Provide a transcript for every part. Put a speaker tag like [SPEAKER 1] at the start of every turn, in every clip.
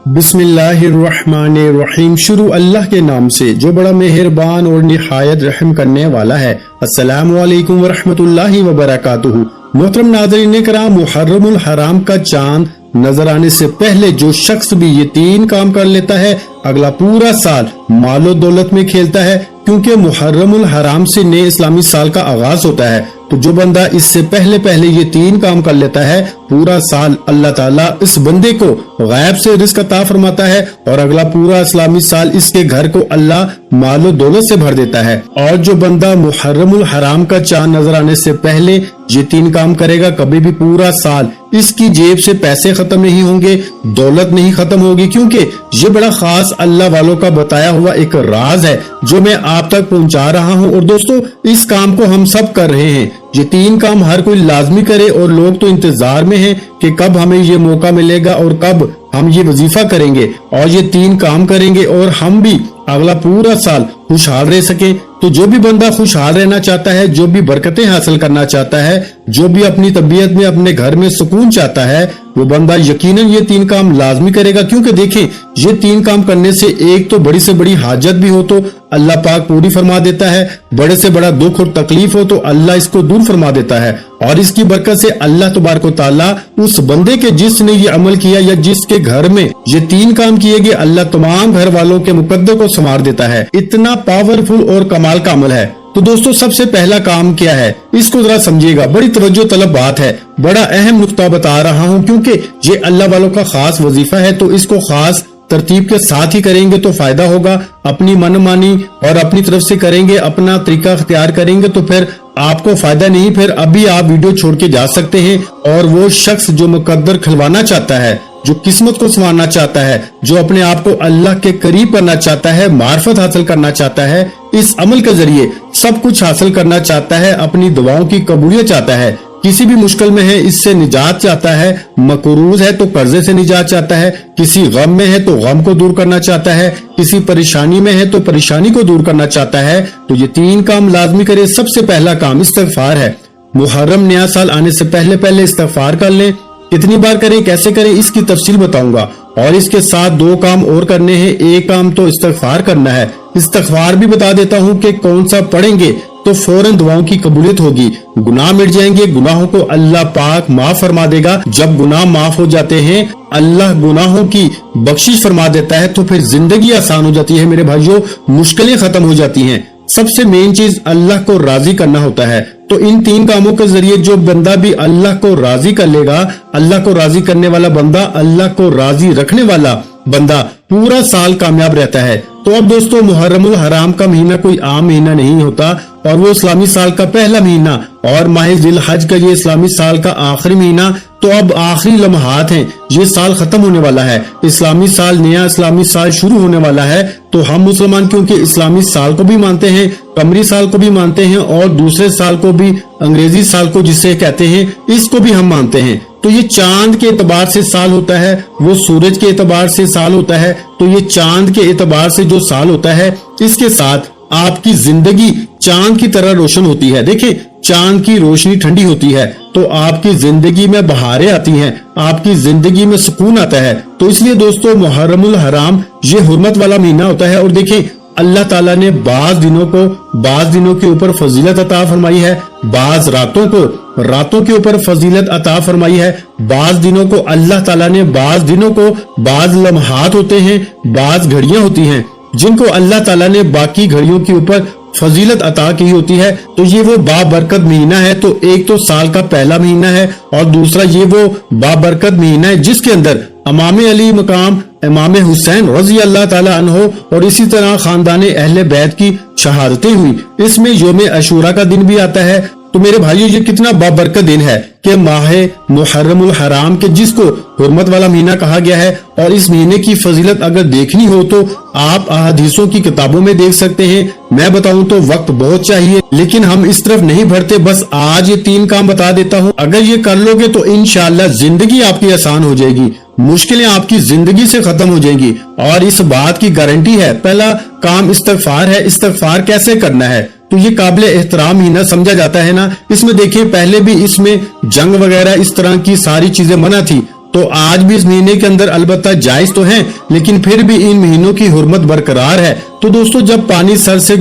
[SPEAKER 1] बिस्मिल्लाहिर्रहमानिर्रहीम। शुरू अल्लाह के नाम से जो बड़ा मेहरबान और निहायत रहम करने वाला है। अस्सलामु अलैकुम वरहमतुल्लाहि वबरकातुहू। मोहतरम नाज़रीन किराम, मुहर्रमुल हराम का चांद नजर आने से पहले जो शख्स भी ये 3 काम कर लेता है, अगला पूरा साल मालो दौलत में खेलता है, क्योंकि मुहर्रमुल हराम से नए इस्लामी साल का आगाज होता है। तो जो बंदा इससे पहले ये 3 काम कर लेता है, पूरा साल अल्लाह ताला इस बंदे को गैब से रिज़्क अता फरमाता है और अगला पूरा इस्लामी साल इसके घर को अल्लाह मालो दौलत से भर देता है। और जो बंदा मुहर्रमुल हराम का चांद नजर आने से पहले ये 3 काम करेगा, कभी भी पूरा साल इसकी जेब से पैसे खत्म नहीं होंगे, दौलत नहीं खत्म होगी, क्योंकि ये बड़ा खास अल्लाह वालों का बताया हुआ एक राज है जो मैं आप तक पहुंचा रहा हूं। और दोस्तों, इस काम को हम सब कर रहे हैं। ये 3 काम हर कोई लाजमी करे और लोग तो इंतजार में हैं कि कब हमें ये मौका मिलेगा और कब हम ये वजीफा करेंगे और ये 3 काम करेंगे और हम भी अगला पूरा साल खुशहाल रह सके। तो जो भी बंदा खुशहाल रहना चाहता है, जो भी बरकतें हासिल करना चाहता है, जो भी अपनी तबीयत में अपने घर में सुकून चाहता है, वो बंदा यकीनन ये 3 काम लाजमी करेगा। क्योंकि देखें, ये 3 काम करने से एक तो बड़ी से बड़ी हाजत भी हो तो अल्लाह पाक पूरी फरमा देता है, बड़े से बड़ा दुख और तकलीफ हो तो अल्लाह इसको दूर फरमा देता है। और इसकी बरकत से अल्लाह तबारक व तआला उस बंदे के जिसने ये अमल किया या जिसके घर में ये 3 काम किए गए, अल्लाह तमाम घर वालों के मुकद्दर को संवार देता है। इतना पावरफुल और कमाल का अमल है। तो दोस्तों, सबसे पहला काम क्या है, इसको जरा समझिएगा। बड़ी तवज्जो तलब बात है, बड़ा अहम नुक्ता बता रहा हूँ, क्योंकि ये अल्लाह वालों का खास वजीफा है। तो इसको खास तरतीब के साथ ही करेंगे तो फायदा होगा। अपनी मनमानी और अपनी तरफ से करेंगे, अपना तरीका अख्तियार करेंगे तो फिर आपको फायदा नहीं। फिर अभी आप वीडियो छोड़ के जा सकते हैं। और वो शख्स जो मुकद्दर खिलवाना चाहता है, जो किस्मत को संवारना चाहता है, जो अपने आप को अल्लाह के करीब करना चाहता है, मार्फत हासिल करना चाहता है, इस अमल के जरिए सब कुछ हासिल करना चाहता है, अपनी दुआओं की कबूलियत चाहता है, किसी भी मुश्किल में है इससे निजात चाहता है, मकरूज है तो कर्जे से निजात चाहता है, किसी गम में है तो गम को दूर करना चाहता है, किसी परेशानी में है तो परेशानी को दूर करना चाहता है, तो ये 3 काम लाजमी करे। सबसे पहला काम इस्तिग़फ़ार है। मुहर्रम नया साल आने से पहले इस्तिग़फ़ार कर लें। कितनी बार करें, कैसे करें, इसकी तफसील बताऊंगा। और इसके साथ 2 काम और करने हैं। एक काम तो इस्तिग़फ़ार करना है। इस्तिग़फ़ार भी बता देता हूँ कि कौन सा पढ़ेंगे तो फौरन दुआओं की कबूलियत होगी, गुनाह मिट जाएंगे, गुनाहों को अल्लाह पाक माफ फरमा देगा। जब गुनाह माफ हो जाते हैं, अल्लाह गुनाहों की बख्शिश फरमा देता है, तो फिर जिंदगी आसान हो जाती है मेरे भाइयों, मुश्किलें खत्म हो जाती हैं। सबसे मेन चीज अल्लाह को राजी करना होता है। तो इन 3 कामों के जरिए जो बंदा भी अल्लाह को राजी कर लेगा, अल्लाह को राजी करने वाला बंदा, अल्लाह को राजी रखने वाला बंदा पूरा साल कामयाब रहता है। तो अब दोस्तों, मुहर्रमुल हराम का महीना कोई आम महीना नहीं होता और वो इस्लामी साल का पहला महीना और माह जिलहज का ये इस्लामी साल का आखिरी महीना। तो अब आखिरी लम्हात हैं, ये साल खत्म होने वाला है, इस्लामी साल, नया इस्लामी साल शुरू होने वाला है। तो हम मुसलमान क्योंकि इस्लामी साल को भी मानते हैं, कमरी साल को भी मानते हैं और दूसरे साल को भी, अंग्रेजी साल को जिसे कहते हैं, इसको भी हम मानते हैं। तो ये चांद के एतबार से साल होता है, वो सूरज के एतबार से साल होता है। तो ये चांद के एतबार से जो साल होता है, इसके साथ आपकी जिंदगी चांद की तरह रोशन होती है। देखिए, चांद की रोशनी ठंडी होती है तो आपकी जिंदगी में बहारें आती हैं, आपकी जिंदगी में सुकून आता है। तो इसलिए दोस्तों, मुहर्रमुल हराम ये हुर्मत वाला महीना होता है। और देखें, अल्लाह ताला ने बाज दिनों के ऊपर फजीलत अता फरमाई है, बाज रातों के ऊपर फजीलत अता फरमाई है। बाज दिनों को अल्लाह ताला ने, बाज दिनों को बाज लम्हात होते हैं, बाज घड़ियां होती हैं जिनको अल्लाह ताला ने बाकी घड़ियों के ऊपर फजीलत अता की होती है। तो ये वो बाबरकत महीना है। तो एक तो साल का पहला महीना है और दूसरा ये वो बाबरकत महीना है जिसके अंदर इमाम अली मकाम इमाम हुसैन रजी अल्लाह ताला अन्हो और इसी तरह खानदान अहले बैत की शहादतें हुई। इसमें यौम अशूरा का दिन भी आता है। तो मेरे भाइयों, ये कितना बाबरकत दिन है कि माह मुहर्रमुल हराम के जिसको हुर्मत वाला महीना कहा गया है। और इस महीने की फजीलत अगर देखनी हो तो आप अहादीसों की किताबों में देख सकते हैं। मैं बताऊं तो वक्त बहुत चाहिए, लेकिन हम इस तरफ नहीं बढ़ते। बस आज ये 3 काम बता देता हूँ, अगर ये कर लोगे तो इंशाअल्लाह जिंदगी आपकी आसान हो जाएगी, मुश्किलें आपकी जिंदगी से खत्म हो जाएंगी। और इस बात की गारंटी है। पहला काम इस्तिग़फ़ार है। इस्तिग़फ़ार कैसे करना है, तो ये काबिल एहतराम महीना समझा जाता है ना। इसमें देखिए, पहले भी इसमें जंग वगैरह इस तरह की सारी चीजें मना थी। तो आज भी इस महीने के अंदर अलबत्ता जायज तो हैं, लेकिन फिर भी इन महीनों की हुर्मत बरकरार है। तो दोस्तों जब पानी सर से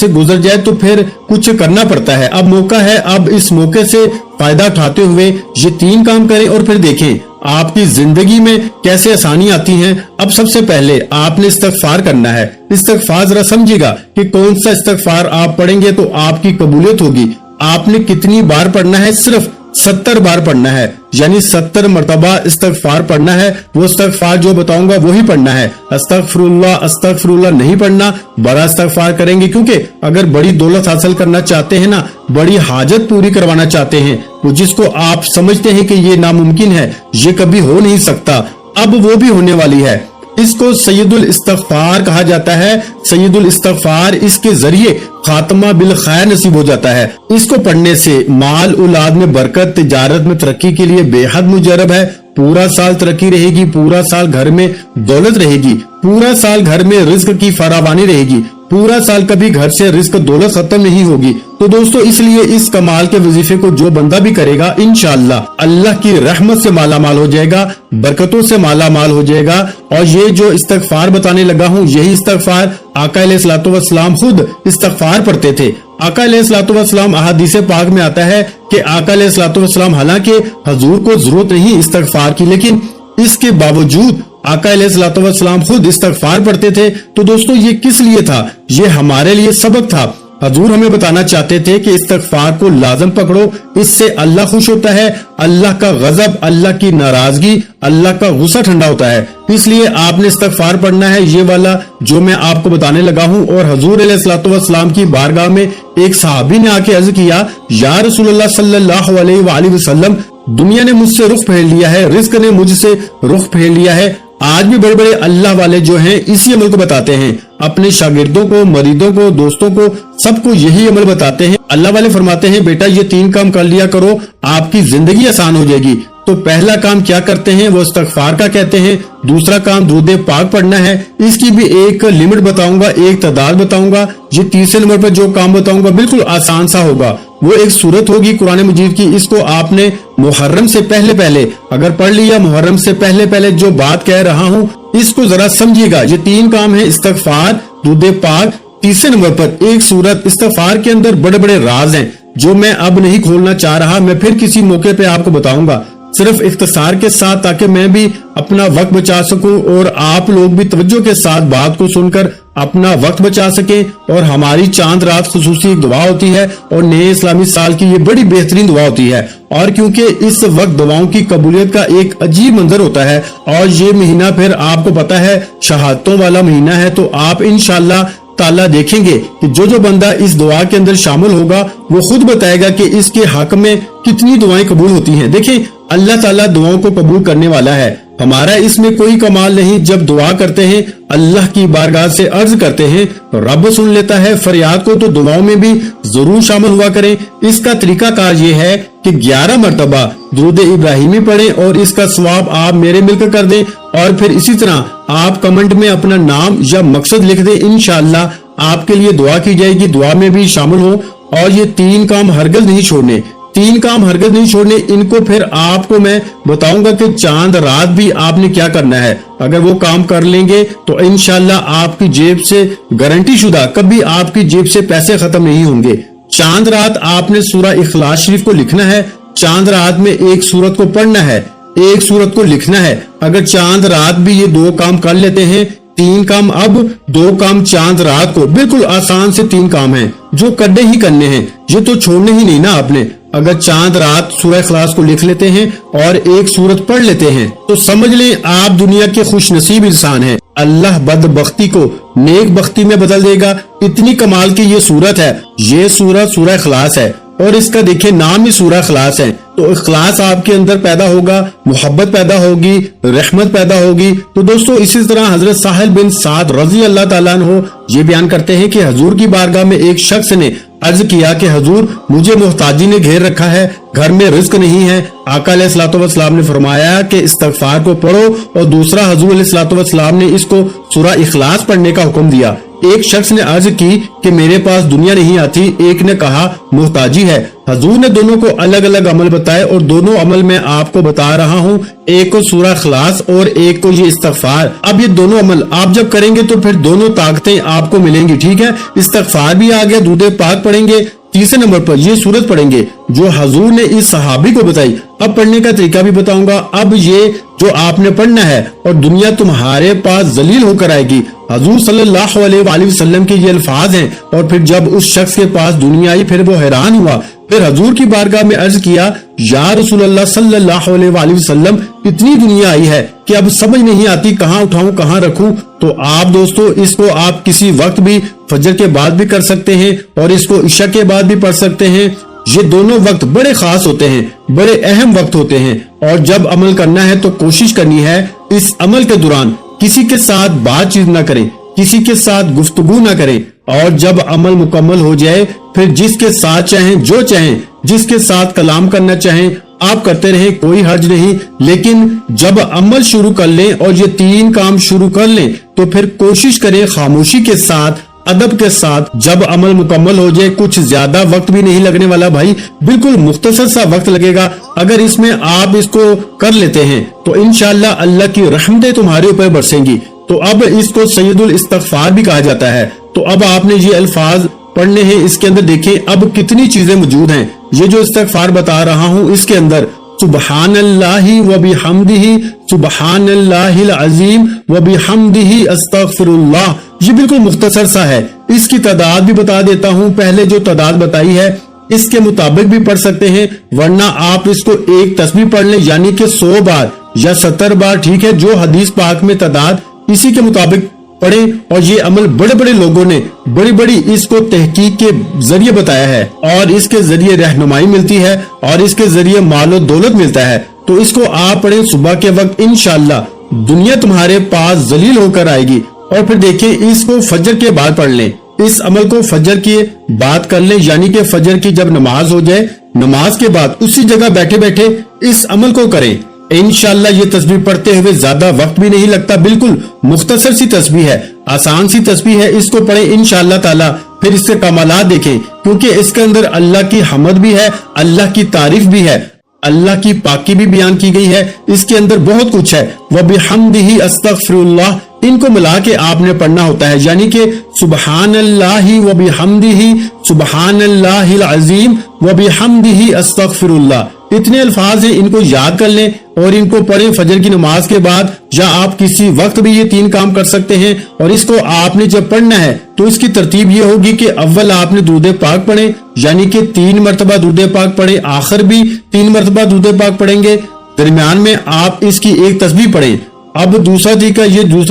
[SPEAKER 1] गुजर जाए तो फिर कुछ करना पड़ता है। अब मौका है, अब इस मौके से फायदा उठाते हुए ये 3 काम करें और फिर देखें आपकी जिंदगी में कैसे आसानी आती है। अब सबसे पहले आपने इस्तगफार करना है। इस्तगफार जरा समझिएगा कि कौन सा इस्तगफार आप पढ़ेंगे तो आपकी कबूलियत होगी। आपने कितनी बार पढ़ना है? सिर्फ 70 बार पढ़ना है, यानी 70 मरतबा इस्तगफार पढ़ना है। वो इस्तगफार जो बताऊंगा वही पढ़ना है। अस्तगफिरुल्लाह अस्तगफिरुल्लाह नहीं पढ़ना, बड़ा इस्तगफार करेंगे, क्योंकि अगर बड़ी दौलत हासिल करना चाहते हैं ना, बड़ी हाजत पूरी करवाना चाहते हैं, वो जिसको आप समझते हैं कि ये नामुमकिन है, ये कभी हो नहीं सकता, अब वो भी होने वाली है। इसको सैयदुल इस्तगफार कहा जाता है। सैयदुल इस्तगफार, इसके जरिए खात्मा बिल खैर नसीब हो जाता है। इसको पढ़ने से माल औलाद में बरकत, तिजारत में तरक्की के लिए बेहद मुजरब है। पूरा साल तरक्की रहेगी, पूरा साल घर में दौलत रहेगी, पूरा साल घर में रिज्क की फरावानी रहेगी, पूरा साल कभी घर से रिज्क दौलत खत्म नहीं होगी। तो दोस्तों इसलिए इस कमाल के वजीफे को जो बंदा भी करेगा, इंशाअल्लाह अल्लाह की रहमत से माला माल हो जाएगा, बरकतों से माला माल हो जाएगा। और ये जो इस्तगफार बताने लगा हूँ, यही इस्तगफार आका अलैहिस्सलातु वस्सलाम खुद इस्तगफार पढ़ते थे। आका अलैहिस्सलातु वस्सलाम अहादीसे पाक में आता है कि आका अलैहिस्सलातु वस्सलाम, हालांकि हजूर को जरूरत नहीं इस्तगफार की, लेकिन इसके बावजूद आका अलैहिस्सलातु वस्सलाम खुद इस्तगफार पढ़ते थे। तो दोस्तों ये किस लिए था? ये हमारे लिए सबक था। हजूर हमें बताना चाहते थे कि इस्तगफार को लाजम पकड़ो, इससे अल्लाह खुश होता है, अल्लाह का गजब, अल्लाह की नाराजगी, अल्लाह का गुस्सा ठंडा होता है। इसलिए आपने इस्तगफार पढ़ना है, ये वाला जो मैं आपको बताने लगा हूँ। और हजूर अलैहिस्सलातु वस्सलाम की बारगाह में एक सहाबी ने आके अर्ज किया, या रसूलुल्लाह सल्लल्लाहु अलैहि वसल्लम, दुनिया ने मुझसे रुख फेर लिया है, रिज्क ने मुझसे रुख फेर लिया है। आज भी बड़े बड़े अल्लाह वाले जो हैं इसी अमल को बताते हैं, अपने शागिर्दों को, मरीदों को, दोस्तों को, सबको यही अमल बताते हैं। अल्लाह वाले फरमाते हैं, बेटा ये 3 काम कर लिया करो, आपकी जिंदगी आसान हो जाएगी। तो पहला काम क्या करते हैं? वो इस्तगफार का कहते हैं। दूसरा काम दुरूद पाक पढ़ना है। इसकी भी एक लिमिट बताऊंगा, एक तादाद बताऊंगा। ये तीसरे नंबर पर जो काम बताऊंगा बिल्कुल आसान सा होगा। वो एक सूरत होगी कुरान मजीद की, इसको आपने मुहर्रम से पहले पहले अगर पढ़ लिया, मुहर्रम से पहले पहले जो बात कह रहा हूँ इसको जरा समझिएगा। ये 3 काम है, इस्तगफार, दुरूद पाक। तीसरे नंबर पर एक सूरत। इस्तगफार के अंदर बड़े बड़े राज हैं जो मैं अब नहीं खोलना चाह रहा, मैं फिर किसी मौके पे आपको बताऊंगा, सिर्फ इख्तिसार के साथ, ताकि मैं भी अपना वक्त बचा सकूं और आप लोग भी तवज्जो के साथ बात को सुनकर अपना वक्त बचा सकें। और हमारी चांद रात खुसूसी एक दुआ होती है और नए इस्लामी साल की ये बड़ी बेहतरीन दुआ होती है। और क्योंकि इस वक्त दुआओं की कबूलियत का एक अजीब मंजर होता है, और ये महीना फिर आपको पता है शहादतों वाला महीना है, तो आप इंशाअल्लाह ताला देखेंगे कि जो बंदा इस दुआ के अंदर शामिल होगा वो खुद बताएगा कि इसके हक में कितनी दुआएं कबूल होती हैं। देखें अल्लाह ताला दुआओं को कबूल करने वाला है, हमारा इसमें कोई कमाल नहीं। जब दुआ करते हैं, अल्लाह की बारगाह से अर्ज करते हैं तो रब सुन लेता है फरियाद को। तो दुआओं में भी जरूर शामिल हुआ करें। इसका तरीका कार ये है कि 11 मरतबा दुरूद इब्राहिमी पढ़ें और इसका सवाब आप मेरे मिलकर कर दें। और फिर इसी तरह आप कमेंट में अपना नाम या मकसद लिख दें, इंशाअल्लाह आपके लिए दुआ की जाएगी, दुआ में भी शामिल हो। और ये 3 काम हरगिज़ नहीं छोड़ने, 3 काम हरगिज़ नहीं छोड़ने। इनको फिर आपको मैं बताऊंगा कि चांद रात भी आपने क्या करना है। अगर वो काम कर लेंगे तो इंशाअल्लाह आपकी जेब से गारंटी शुदा कभी आपकी जेब से पैसे खत्म नहीं होंगे। चांद रात आपने सूरह इखलास शरीफ को लिखना है। चांद रात में एक सूरत को पढ़ना है, एक सूरत को लिखना है। अगर चांद रात भी ये 2 काम कर लेते हैं, 3 काम, अब 2 काम चांद रात को, बिल्कुल आसान से 3 काम हैं जो करने ही करने हैं, ये तो छोड़ने ही नहीं ना आपने। अगर चांद रात सूरह इखलास को लिख लेते हैं और एक सूरत पढ़ लेते हैं तो समझ लें आप दुनिया के खुश नसीब इंसान हैं। अल्लाह बदबख्ती को नेक बख्ती में बदल देगा। इतनी कमाल की ये सूरत है। ये सूरत सूरह इखलास है और इसका देखिए नाम ही सूरह इखलास है। तो इखलास आपके अंदर पैदा होगा, मोहब्बत पैदा होगी, रहमत पैदा होगी। तो दोस्तों इसी तरह हजरत साहिल बिन साद रजी अल्लाह ताला अन्हु ये बयान करते हैं कि हजूर की बारगाह में एक शख्स ने अर्ज किया कि हजूर मुझे मोहताजी ने घेर रखा है, घर में रिज्क नहीं है। आका अलैहिस्सलातु वस्सलाम ने फरमाया कि इस्तगफार को पढ़ो। और दूसरा हजूर अलैहिस्सलातु वस्सलाम ने इसको सूरह इखलास पढ़ने का हुक्म दिया। ایک شخص نے عرض کی کہ میرے پاس دنیا نہیں آتی، ایک نے کہا محتاجی ہے۔ حضور نے دونوں کو الگ الگ عمل بتائے اور دونوں عمل میں آپ کو بتا رہا ہوں، ایک کو سورہ اخلاص اور ایک کو یہ استغفار۔ اب یہ دونوں عمل آپ جب کریں گے تو پھر دونوں طاقتیں آپ کو ملیں گی، ٹھیک ہے۔ استغفار بھی آ گیا، درود پاک پڑھیں گے، تیسرے نمبر پر یہ سورت پڑھیں گے جو حضور نے اس صحابی کو بتائی۔ اب پڑھنے کا طریقہ بھی بتاؤں گا۔ اب یہ جو آپ نے پڑھنا ہے اور دنیا تمہارے پاس ذلیل ہو کر آئے گی۔ حضور صلی اللہ علیہ وآلہ وسلم کے یہ الفاظ ہیں، اور پھر جب اس شخص کے پاس دنیا آئی پھر وہ حیران ہوا، پھر حضور کی بارگاہ میں عرض کیا، یا رسول اللہ صلی اللہ علیہ وآلہ وسلم اتنی دنیا آئی ہے کہ اب سمجھ نہیں آتی کہاں اٹھاؤں کہاں رکھوں۔ تو آپ دوستو اس کو آپ کسی وقت بھی فجر کے بعد بھی کر سکتے ہیں اور اس کو عشاء کے بعد بھی پڑھ سکتے ہیں۔ یہ دونوں وقت بڑے خاص ہوتے ہیں، بڑے اہم وقت ہوتے ہیں، اور جب عمل کرنا ہے تو کوشش کرنی ہے اس عمل کے دوران کسی کے ساتھ بات چیت نہ کریں، کسی کے ساتھ گفتگو نہ کریں، اور جب عمل مکمل ہو جائے پھر جس کے ساتھ چاہیں جو چاہیں جس کے ساتھ کلام کرنا چاہیں آپ کرتے رہیں، کوئی حرج نہیں۔ لیکن جب عمل شروع کر لیں اور یہ تین کام شروع کر لیں تو پھر کوشش کریں خاموشی کے ساتھ، ادب کے ساتھ جب عمل مکمل ہو جائے۔ کچھ زیادہ وقت بھی نہیں لگنے والا بھائی، بالکل مختصر سا وقت لگے گا۔ اگر اس میں آپ اس کو کر لیتے ہیں تو انشاءاللہ اللہ کی رحمتیں تمہارے اوپر برسیں گی۔ تو اب اس کو سید الاستغفار بھی کہا جاتا ہے۔ تو اب آپ نے یہ الفاظ پڑھنے ہیں، اس کے اندر دیکھیں اب کتنی چیزیں موجود ہیں۔ یہ جو استغفار بتا رہا ہوں اس کے اندر سبحان اللہ و بحمدہ، سبحان اللہ العظیم و بحمدہ استغفر اللہ، یہ بالکل مختصر سا ہے۔ اس کی تعداد بھی بتا دیتا ہوں، پہلے جو تعداد بتائی ہے اس کے مطابق بھی پڑھ سکتے ہیں، ورنہ آپ اس کو ایک تسبیح پڑھ لیں، یعنی کہ 100 بار یا 70 بار، ٹھیک ہے۔ جو حدیث پاک میں تعداد اسی کے مطابق پڑھیں، اور یہ عمل بڑے بڑے لوگوں نے بڑی اس کو تحقیق کے ذریعے بتایا ہے، اور اس کے ذریعے رہنمائی ملتی ہے، اور اس کے ذریعے مال و دولت ملتا ہے۔ تو اس کو آپ پڑھیں صبح کے وقت، انشاءاللہ دنیا تمہارے پاس ذلیل ہو کر آئے گی۔ اور پھر دیکھیں اس کو فجر کے بعد پڑھ لیں، اس عمل کو فجر کی بات کر لیں، یعنی کہ فجر کی جب نماز ہو جائے نماز کے بعد اسی جگہ بیٹھے بیٹھے اس عمل کو کریں۔ انشاءاللہ یہ تسبیح پڑھتے ہوئے زیادہ وقت بھی نہیں لگتا، بالکل مختصر سی تسبیح ہے، آسان سی تسبیح ہے، اس کو پڑھیں انشاءاللہ تعالی۔ پھر اس کے کمالات دیکھیں، کیونکہ اس کے اندر اللہ کی حمد بھی ہے، اللہ کی تعریف بھی ہے، اللہ کی پاکی بھی بیان کی گئی ہے، اس کے اندر بہت کچھ ہے۔ وَبِحَمْدِهِ أَسْتَغْفِرُ اللَّهِ، ان کو ملا کے آپ نے پڑھنا ہوتا ہے، یعنی کہ سبحان اللہ وبحمدہ، سبحان اللہ العظیم وبحمدہ استغفر اللہ، اتنے الفاظ ہیں، ان کو یاد کر لیں اور ان کو پڑھیں فجر کی نماز کے بعد، یا آپ کسی وقت بھی یہ تین کام کر سکتے ہیں۔ اور اس کو آپ نے جب پڑھنا ہے تو اس کی ترتیب یہ ہوگی کہ اول آپ نے درود پاک پڑھیں، یعنی کہ 3 مرتبہ درود پاک پڑھیں، آخر بھی 3 مرتبہ درود پاک پڑھیں گے، درمیان میں آپ اس کی ایک تسبیح پڑھیں۔ اب دوسرا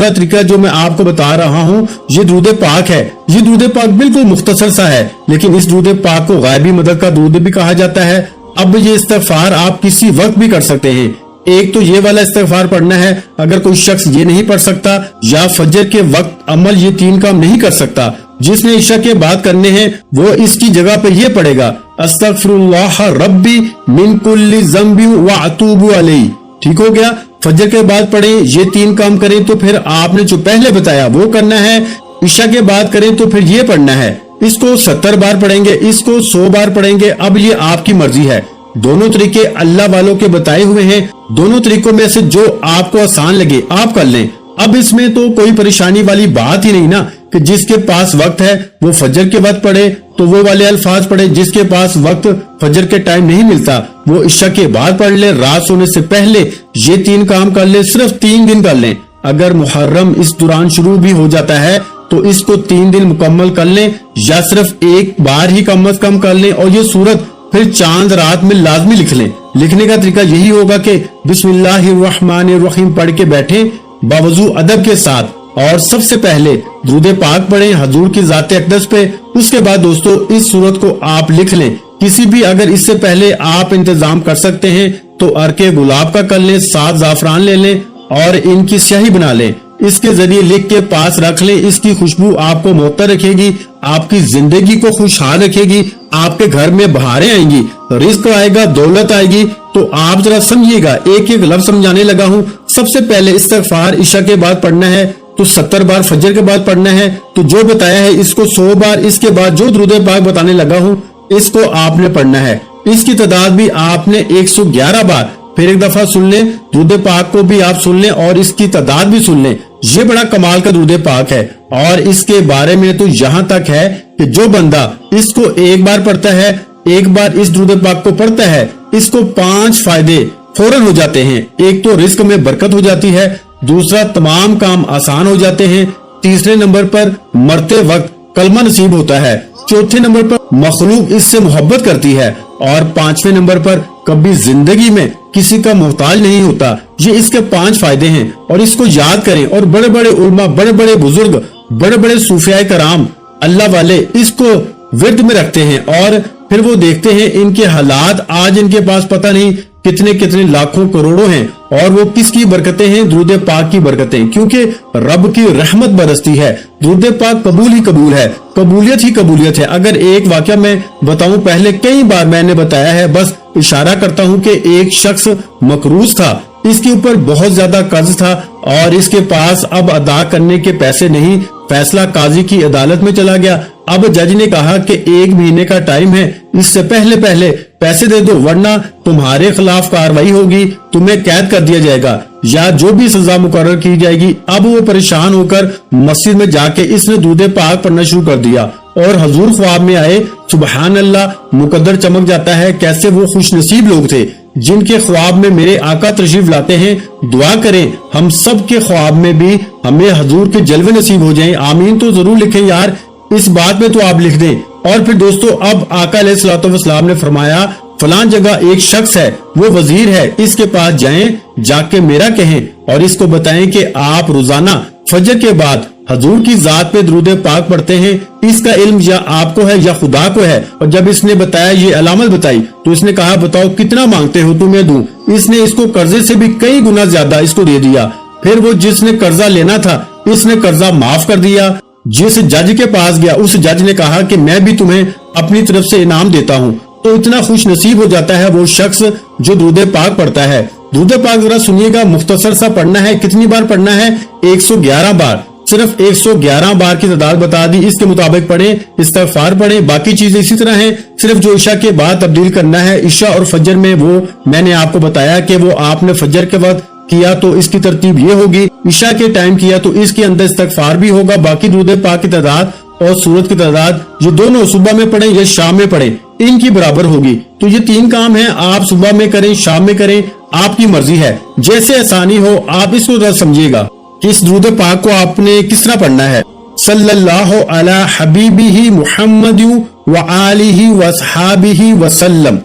[SPEAKER 1] طریقہ جو میں آپ کو بتا رہا ہوں یہ درود پاک ہے۔ یہ درود پاک بالکل مختصر سا ہے، لیکن اس درود پاک کو غائبی مدد کا درود بھی کہا جاتا ہے۔ اب یہ استغفار آپ کسی وقت بھی کر سکتے ہیں۔ ایک تو یہ والا استغفار پڑھنا ہے، اگر کوئی شخص یہ نہیں پڑھ سکتا یا فجر کے وقت عمل یہ 3 کام نہیں کر سکتا، جس نے عشاء کے بعد کرنے ہیں وہ اس کی جگہ پہ یہ پڑھے گا استغفر اللہ ربی من کل ذنب واتوب علیہ، ٹھیک ہو گیا۔ فجر کے بعد پڑھیں، یہ 3 کام کریں تو پھر آپ نے جو پہلے بتایا وہ کرنا ہے، عشاء کے بعد کریں تو پھر یہ پڑھنا ہے، اس کو 70 بار پڑھیں گے، اس کو 100 بار پڑھیں گے، اب یہ آپ کی مرضی ہے۔ دونوں طریقے اللہ والوں کے بتائے ہوئے ہیں، دونوں طریقوں میں سے جو آپ کو آسان لگے آپ کر لیں۔ اب اس میں تو کوئی پریشانی والی بات ہی نہیں نا کہ جس کے پاس وقت ہے وہ فجر کے وقت پڑھے تو وہ والے الفاظ پڑھے، جس کے پاس وقت فجر کے ٹائم نہیں ملتا وہ عشاء کے بعد پڑھ لے، رات سونے سے پہلے یہ 3 کام کر لے، صرف 3 دن کر لیں۔ اگر محرم اس دوران شروع بھی ہو جاتا ہے تو اس کو 3 دن مکمل کر لیں، یا صرف ایک بار ہی کم از کم کر لیں، اور یہ سورت پھر چاند رات میں لازمی لکھ لیں۔ لکھنے کا طریقہ یہی ہوگا کہ بسم اللہ الرحمن الرحیم پڑھ کے بیٹھیں باوضو ادب کے ساتھ، اور سب سے پہلے درود پاک پڑھیں حضور کی ذات اقدس پہ۔ اس کے بعد دوستو اس سورت کو آپ لکھ لیں، کسی بھی اگر اس سے پہلے آپ انتظام کر سکتے ہیں تو عرق گلاب کا کر لیں، 7 زعفران لے لیں اور ان کی سیاہی بنا لیں، اس کے ذریعے لکھ کے پاس رکھ لیں۔ اس کی خوشبو آپ کو معطر رکھے گی، آپ کی زندگی کو خوشحال رکھے گی، آپ کے گھر میں بہاریں آئیں گی، رزق آئے گا، دولت آئے گی۔ تو آپ ذرا سمجھیے گا، ایک ایک لفظ سمجھانے لگا ہوں۔ سب سے پہلے استغفار عشاء کے بعد پڑھنا ہے، तो 70 बार फजर के बाद पढ़ना है। तो जो बताया है इसको 100 बार, इसके बाद जो दुरूद पाक बताने लगा हूँ इसको आपने पढ़ना है। इसकी तादाद भी आपने 111 बार, फिर एक दफा सुन लें, दुरूद पाक को भी आप सुन लें और इसकी तादाद भी सुन लें। ये बड़ा कमाल का दुरूद पाक है और इसके बारे में तो यहाँ तक है कि जो बंदा इसको एक बार पढ़ता है, एक बार इस दुरूद पाक को पढ़ता है, इसको 5 फायदे फौरन हो जाते हैं। एक तो रिस्क में बरकत हो जाती है, दूसरा तमाम काम आसान हो जाते हैं, तीसरे नंबर पर मरते वक्त कलमा नसीब होता है, चौथे नंबर पर मखलूक इससे मोहब्बत करती है और 5वें नंबर पर कभी जिंदगी में किसी का मोहताज नहीं होता। ये इसके 5 फायदे हैं और इसको याद करें। और बड़े बड़े उलमा, बड़े बड़े बुजुर्ग, बड़े बड़े सूफियाए कराम, अल्लाह वाले इसको विर्द में रखते हैं और फिर वो देखते हैं इनके हालात, आज इनके पास पता नहीं कितने कितने लाखों करोड़ों हैं और वो किसकी बरकतें हैं? दुरूद पाक की बरकतें, क्योंकि रब की रहमत बरसती है। दुरूद पाक कबूल ही कबूल है, कबूलियत ही कबूलियत है। अगर एक वाकया मैं बताऊं, पहले कई बार मैंने बताया है, बस इशारा करता हूं कि एक शख्स मकरूज था, इसके ऊपर बहुत ज्यादा कर्ज था और इसके पास अब अदा करने के पैसे नहीं। फैसला काजी की अदालत में चला गया। अब जज ने कहा कि 1 महीने का टाइम है, इससे पहले पहले पैसे दे दो वरना तुम्हारे खिलाफ कार्रवाई होगी, तुम्हें कैद कर दिया जाएगा या जो भी सजा मुकर्रर की जाएगी। अब वो परेशान होकर मस्जिद में जाके इसने दुरूद पाक पढ़ना शुरू कर दिया और हजूर ख्वाब में आए। सुबहान अल्लाह, मुकद्दर चमक जाता है। कैसे वो खुश नसीब लोग थे जिनके ख्वाब में मेरे आका तशरीफ लाते हैं। दुआ करें हम सब के ख्वाब में भी हमें हजूर के जलवे नसीब हो जाएं। आमीन तो जरूर लिखें यार, इस बात में तो आप लिख दें। और फिर दोस्तों, अब आका अलैहिस्सलाम ने फरमाया फलां जगह एक शख्स है, वो वजीर है, इसके पास जाएं, जाके मेरा कहें और इसको बताएं कि आप रोजाना फजर के बाद हजूर की जात पे दुरूद पाक पढ़ते हैं। इसका इल्म या आपको है या खुदा को है। और जब इसने बताया, ये अलामत बताई, तो इसने कहा बताओ कितना मांगते हो तुम्हें दूं। इसने इसको कर्जे से भी कई गुना ज्यादा इसको दे दिया। फिर वो जिसने कर्जा लेना था, इसने कर्जा माफ कर दिया। जिस जज के पास गया, उस जज ने कहा कि मैं भी तुम्हें अपनी तरफ से इनाम देता हूँ। तो इतना खुश नसीब हो जाता है वो शख्स जो दुरूद पाक पढ़ता है। दुरूद पाक जरा सुनिएगा, मुख्तसर सा पढ़ना है। कितनी बार पढ़ना है? 111 बार। सिर्फ 111 बार की तादाद बता दी, इसके मुताबिक पढ़ें, इस्तिग़फ़ार पढ़ें। बाकी चीजें इसी तरह हैं, सिर्फ जो इशा के बाद तब्दील करना है। इशा और फजर में वो मैंने आपको बताया कि वो आपने फजर के वक्त किया तो इसकी तरतीब ये होगी, इशा के टाइम किया तो इसके अंदर इस्तिग़फ़ार भी होगा। बाकी दुरूद पाक की तादाद और सूरत की तादाद ये दोनों सुबह में पढ़ें या शाम में पढ़ें, इनकी बराबर होगी। तो ये 3 काम हैं, आप सुबह में करें, शाम में करें, आपकी मर्जी है, जैसे आसानी हो। आप इसको जरा समझिएगा, इस दुरूद पाक को आपने किस तरह पढ़ना है। सल्लल्लाहु अला हबीबिही मुहम्मदिन व आलिही व अस्हाबिही वसल्लम।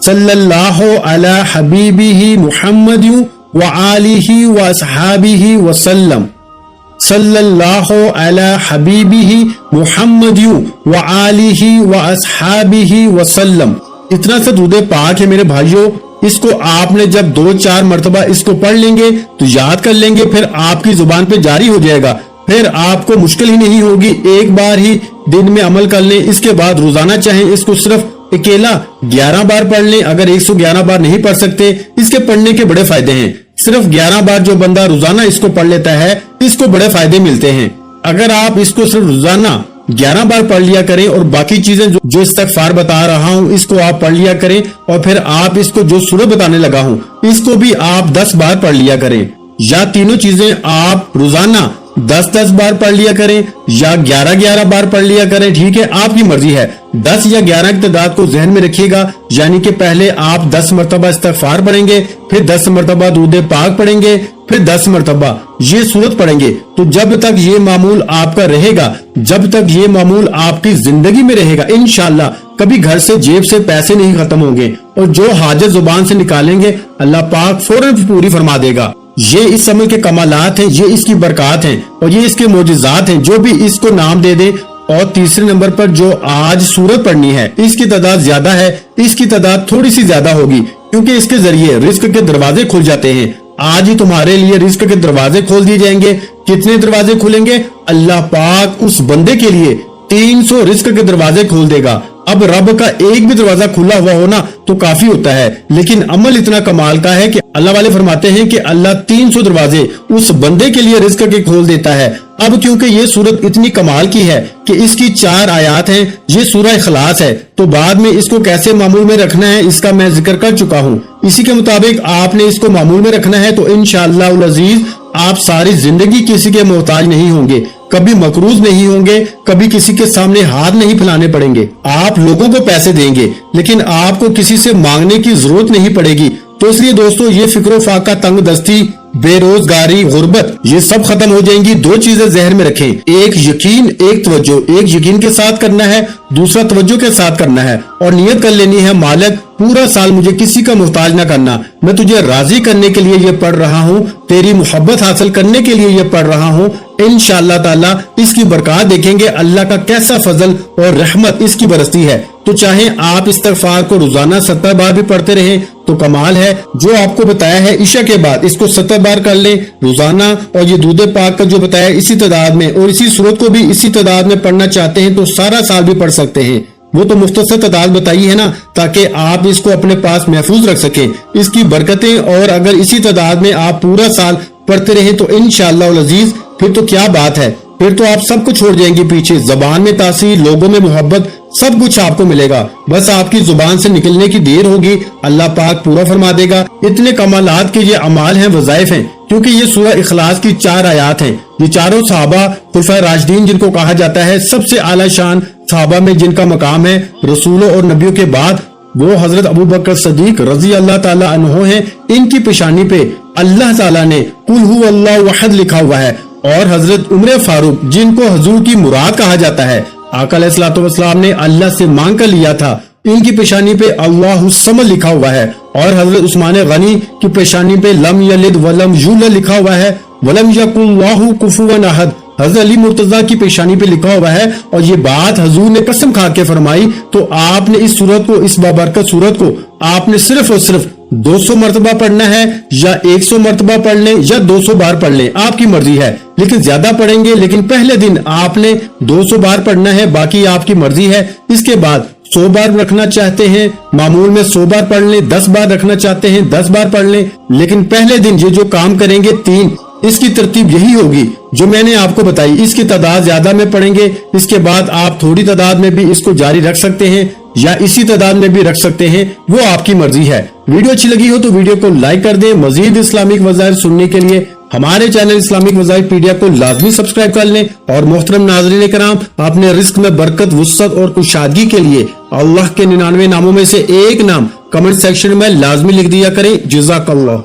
[SPEAKER 1] सल्लल्लाहु अला हबीबिही मुहम्मदिन व आलिही व अस्हाबिही वसल्लम। सल्लल्लाहु अला हबीबिही मुहम्मदिन व आलिही व अस्हाबिही वसल्लम। इतना सा दुरूद पाक है मेरे भाइयों। इसको आपने जब 2-4 मरतबा इसको पढ़ लेंगे तो याद कर लेंगे, फिर आपकी जुबान पे जारी हो जाएगा, फिर आपको मुश्किल ही नहीं होगी। एक बार ही दिन में अमल कर लें। इसके बाद रोजाना चाहे इसको सिर्फ अकेला 11 बार पढ़ लें। अगर 111 बार नहीं पढ़ सकते, इसके पढ़ने के बड़े फायदे हैं। सिर्फ 11 बार जो बंदा रोजाना इसको पढ़ लेता है, इसको बड़े फायदे मिलते हैं। अगर आप इसको सिर्फ रोजाना 11 बार पढ़ लिया करें और बाकी चीजें जो इस्तिग़फ़ार बता रहा हूँ इसको आप पढ़ लिया करें, और फिर आप इसको जो सूरत बताने लगा हूँ इसको भी आप 10 बार पढ़ लिया करें, या तीनों चीजें आप रोजाना 10-10 बार पढ़ लिया करें या 11-11 बार पढ़ लिया करें। ठीक है, आपकी मर्जी है। 10 या 11 की तादाद को जहन में रखिएगा, यानी कि पहले आप 10 मरतबा इस्तिग़फ़ार पढ़ेंगे, फिर 10 मरतबा दुरूद पाक पढ़ेंगे, फिर 10 मरतबा ये सूरत पढ़ेंगे। तो जब तक ये मामूल आपका रहेगा, जब तक ये मामूल आपकी जिंदगी में रहेगा, इंशाअल्लाह कभी घर से जेब से पैसे नहीं खत्म होंगे और जो हाजत जुबान से निकालेंगे अल्लाह पाक फौरन पूरी फरमा देगा। ये इस अमल के कमालात हैं, ये इसकी बरकत हैं और ये इसके मोजिज़ात हैं। जो भी इसको नाम दे दे। और तीसरे नंबर पर जो आज सूरत पढ़नी है, इसकी तादाद ज्यादा है, इसकी तादाद थोड़ी सी ज्यादा होगी क्योंकि इसके जरिए रिस्क के दरवाजे खुल जाते हैं। आज ही तुम्हारे लिए रिस्क के दरवाजे खोल दिए जाएंगे। कितने दरवाजे खुलेंगे? अल्लाह पाक उस बंदे के लिए 300 रिस्क के दरवाजे खोल देगा। अब रब का एक भी दरवाजा खुला हुआ होना तो काफी होता है, लेकिन अमल इतना कमाल का है कि अल्लाह वाले फरमाते हैं कि अल्लाह 300 दरवाजे उस बंदे के लिए रिज़्क के खोल देता है। अब क्योंकि ये सूरत इतनी कमाल की है कि इसकी 4 आयात हैं, ये सूरह इखलास है, तो बाद में इसको कैसे मामूल में रखना है इसका मैं जिक्र कर चुका हूँ। इसी के मुताबिक आपने इसको मामूल में रखना है तो इंशाअल्लाह अज़ीज आप सारी जिंदगी किसी के मोहताज नहीं होंगे, कभी मकरूज नहीं होंगे, कभी किसी के सामने हाथ नहीं फैलाने पड़ेंगे। आप लोगों को पैसे देंगे लेकिन आपको किसी से मांगने की जरूरत नहीं पड़ेगी। तो इसलिए दोस्तों ये फिक्रो फाका, तंग दस्ती, बेरोजगारी, गुर्बत, ये सब खत्म हो जाएंगी। 2 चीजें जहन में रखें, एक यकीन, एक तवज्जो। एक यकीन के साथ करना है, दूसरा तवज्जो के साथ करना है और नियत कर लेनी है मालिक पूरा साल मुझे किसी का मोहताज ना करना, मैं तुझे राजी करने के लिए ये पढ़ रहा हूँ, तेरी मोहब्बत हासिल करने के लिए ये पढ़ रहा हूँ। इंशाअल्लाह ताला इसकी बरकत देखेंगे, अल्लाह का कैसा फजल और रहमत इसकी बरसती है। तो चाहे आप इस्तिग़फ़ार को रोजाना 70 बार भी पढ़ते रहें तो कमाल है। जो आपको बताया है इशा के बाद इसको 70 बार कर लें रोजाना, और ये दूध पाक का जो बताया इसी तादाद में, और इसी सूरत को भी इसी तादाद में पढ़ना चाहते हैं तो सारा साल भी पढ़ सकते हैं। वो तो मुख्तसर तादाद बताई है ना, ताकि आप इसको अपने पास महफूज रख सकें, इसकी बरकतें। और अगर इसी तादाद में आप पूरा साल पढ़ते रहे तो इंशाअल्लाह अज़ीज फिर तो क्या बात है, फिर तो आप सब कुछ छोड़ जाएंगे पीछे। जबान में तासीर, लोगों में मोहब्बत, सब कुछ आपको मिलेगा, बस आपकी जुबान से निकलने की देर होगी, अल्लाह पाक पूरा फरमा देगा। इतने कमालात के ये अमाल हैं, वज़ाइफ हैं, क्योंकि ये सूरह इखलास की 4 आयात हैं। ये चारों सहाबा खुलफाए राशिदीन जिनको कहा जाता है सबसे आला शान सहाबा में जिनका मकाम है रसूलों और नबियों के बाद, वो हजरत अबू बकर सदीक रजी अल्लाह ताला अन्हो हैं। इनकी पेशानी पे अल्लाह ताला ने कुल हु अल्लाहु अहद लिखा हुआ है। और हजरत उमर फारूक जिनको हुजूर की मुराद कहा जाता है, आका अलैहिस्सलातु वस्सलाम ने अल्लाह से मांग कर लिया था, इनकी पेशानी पे अल्लाहु समद लिखा हुआ है। और हजरत उस्मान गनी की पेशानी पे लम यलिद वलम यूलद लिखा हुआ है, वलम यकुन लाहु कुफुवन अहद। हजरत अली मुर्तजा की पेशानी पे लिखा हुआ है। और ये बात हजूर ने कसम खा के फरमाई। तो आपने इस सूरत को, इस बाबरकत सूरत को आपने सिर्फ और सिर्फ 200 मरतबा पढ़ना है, या 100 मरतबा पढ़ लें, या 200 बार पढ़ लें, आपकी मर्जी है। लेकिन ज्यादा पढ़ेंगे, लेकिन पहले दिन आपने 200 बार पढ़ना है, बाकी आपकी मर्जी है। इसके बाद 100 बार रखना चाहते हैं मामूल में 100 बार पढ़ लें, 10 बार रखना चाहते हैं 10 बार पढ़ लें। लेकिन पहले दिन ये जो काम करेंगे 3, इसकी तरतीब यही होगी जो मैंने आपको बताई। इसकी तादाद ज्यादा में पढ़ेंगे, इसके बाद आप थोड़ी तादाद में भी इसको जारी रख सकते हैं या इसी तादाद में भी रख सकते हैं, वो आपकी मर्जी है। वीडियो अच्छी लगी हो तो वीडियो को लाइक कर दें। मजीद इस्लामिक वज़ाइर सुनने के लिए हमारे चैनल इस्लामिक वज़ाइर पीडिया को लाजमी सब्सक्राइब कर लें। और मोहतरम नाज़रीन कराम, अपने रिस्क में बरकत, वुसअत और कुशादगी के लिए अल्लाह के 99 नामों में से एक नाम कमेंट सेक्शन में लाजमी लिख दिया करें। जज़ाकल्लाह।